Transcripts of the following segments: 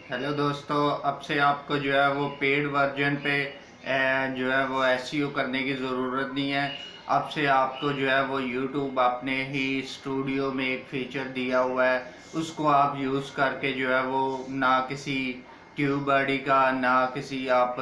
Hello दोस्तों, अब से आपको जो है वो पेड वर्जन पे जो है वो एसईओ करने की ज़रूरत नहीं है। अब से आपको जो है वो यूट्यूब अपने ही स्टूडियो में एक फीचर दिया हुआ है, उसको आप यूज़ करके जो है वो ना किसी ट्यूबबडी का ना किसी आप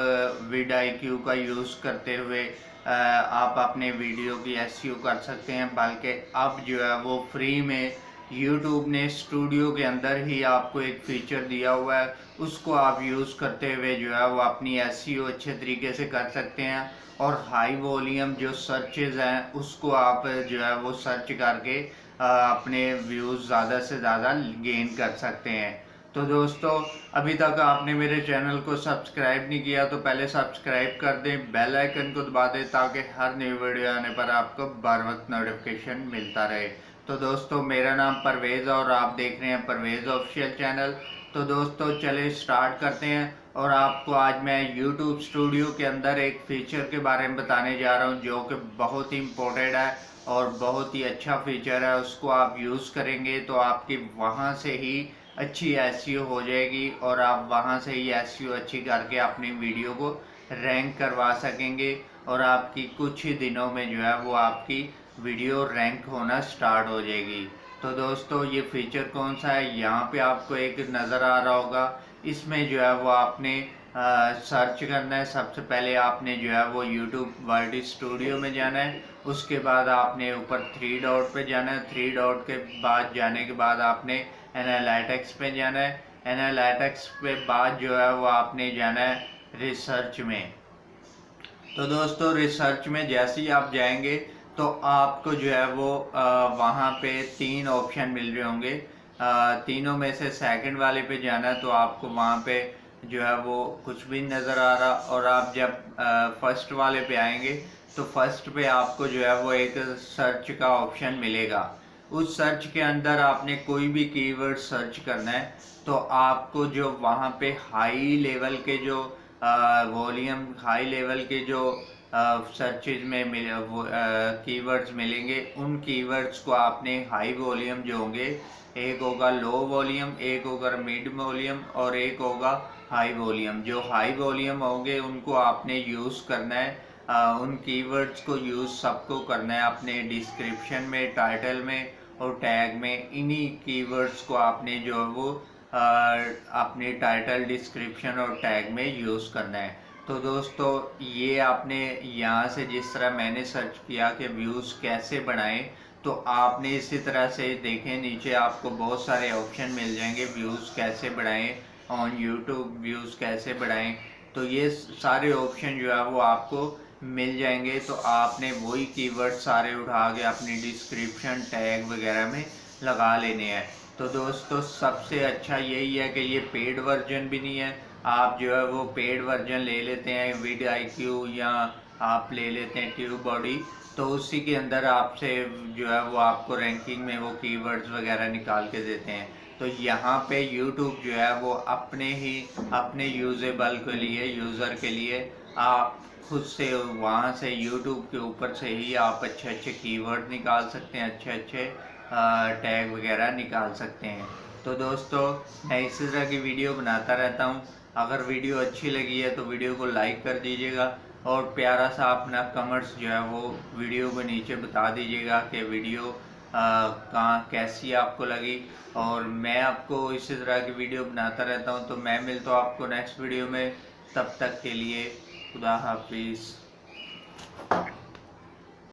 विड आई क्यू का यूज़ करते हुए आप अपने वीडियो की एसईओ कर सकते हैं। बल्कि अब जो है वो फ्री में यूट्यूब ने स्टूडियो के अंदर ही आपको एक फ़ीचर दिया हुआ है, उसको आप यूज़ करते हुए जो है वो अपनी एसईओ अच्छे तरीके से कर सकते हैं। और हाई वॉल्यूम जो सर्चेज हैं उसको आप जो है वो सर्च करके अपने व्यूज़ ज़्यादा से ज़्यादा गेन कर सकते हैं। तो दोस्तों, अभी तक आपने मेरे चैनल को सब्सक्राइब नहीं किया तो पहले सब्सक्राइब कर दें, बेल आइकन को दबा दें ताकि हर न्यू वीडियो आने पर आपको बर वक्त नोटिफिकेशन मिलता रहे। तो दोस्तों, मेरा नाम परवेज़ और आप देख रहे हैं परवेज़ ऑफिशियल चैनल। तो दोस्तों, चलिए स्टार्ट करते हैं। और आपको आज मैं YouTube स्टूडियो के अंदर एक फीचर के बारे में बताने जा रहा हूं जो कि बहुत ही इम्पोर्टेंट है और बहुत ही अच्छा फीचर है। उसको आप यूज़ करेंगे तो आपकी वहां से ही अच्छी एसईओ हो जाएगी और आप वहां से ही एसईओ अच्छी करके अपनी वीडियो को रैंक करवा सकेंगे। और आपकी कुछ ही दिनों में जो है वो आपकी वीडियो रैंक होना स्टार्ट हो जाएगी। तो दोस्तों, ये फीचर कौन सा है, यहाँ पे आपको एक नज़र आ रहा होगा। इसमें जो है वो आपने सर्च करना है। सबसे पहले आपने जो है वो यूट्यूब वर्ड स्टूडियो में जाना है। उसके बाद आपने ऊपर थ्री डॉट पे जाना है। थ्री डॉट के बाद जाने के बाद आपने एनालिटिक्स पे जाना है। एनालिटिक्स पे बाद जो है वो आपने जाना है रिसर्च में। तो दोस्तों, रिसर्च में जैसे ही आप जाएंगे तो आपको जो है वो वहाँ पे तीन ऑप्शन मिल रहे होंगे। तीनों में से सेकंड वाले पे जाना है तो आपको वहाँ पे जो है वो कुछ भी नज़र आ रहा। और आप जब फर्स्ट वाले पे आएंगे तो फर्स्ट पे आपको जो है वो एक सर्च का ऑप्शन मिलेगा। उस सर्च के अंदर आपने कोई भी कीवर्ड सर्च करना है तो आपको जो वहाँ पे हाई लेवल के जो वॉल्यूम हाई लेवल के जो सर्चेज में वो कीवर्ड्स मिलेंगे, उन कीवर्ड्स को आपने हाई वॉल्यूम जो होंगे, एक होगा लो वॉल्यूम, एक होगा मिड वॉल्यूम और एक होगा हाई वॉल्यूम। जो हाई वॉल्यूम होंगे उनको आपने यूज़ करना है। उन कीवर्ड्स को यूज़ सबको करना है अपने डिस्क्रिप्शन में, टाइटल में और टैग में। इन्हीं कीवर्ड्स को आपने जो है वो अपने टाइटल, डिस्क्रिप्शन और टैग में यूज़ करना है। तो दोस्तों, ये आपने यहाँ से जिस तरह मैंने सर्च किया कि व्यूज़ कैसे बढ़ाएं, तो आपने इसी तरह से देखें नीचे आपको बहुत सारे ऑप्शन मिल जाएंगे। व्यूज़ कैसे बढ़ाएं ऑन यूट्यूब, व्यूज़ कैसे बढ़ाएं, तो ये सारे ऑप्शन जो है वो आपको मिल जाएंगे। तो आपने वही कीवर्ड सारे उठा के अपनी डिस्क्रिप्शन, टैग वगैरह में लगा लेने हैं। तो दोस्तों, सबसे अच्छा यही है कि ये पेड वर्जन भी नहीं है। आप जो है वो पेड वर्जन ले लेते हैं विड आई क्यू या आप ले लेते हैं ट्यूब बॉडी, तो उसी के अंदर आपसे जो है वो आपको रैंकिंग में वो कीवर्ड्स वगैरह निकाल के देते हैं। तो यहाँ पे यूट्यूब जो है वो अपने ही अपने यूजेबल के लिए, यूज़र के लिए आप खुद से वहाँ से यूट्यूब के ऊपर से ही आप अच्छे अच्छे कीवर्ड निकाल सकते हैं, अच्छे अच्छे टैग वगैरह निकाल सकते हैं। तो दोस्तों, मैं इसी तरह की वीडियो बनाता रहता हूँ। अगर वीडियो अच्छी लगी है तो वीडियो को लाइक कर दीजिएगा और प्यारा सा अपना कमेंट्स जो है वो वीडियो के नीचे बता दीजिएगा कि वीडियो कहाँ कैसी आपको लगी। और मैं आपको इसी तरह की वीडियो बनाता रहता हूँ। तो मैं मिलता हूँ आपको नेक्स्ट वीडियो में। तब तक के लिए खुदा हाफिज़।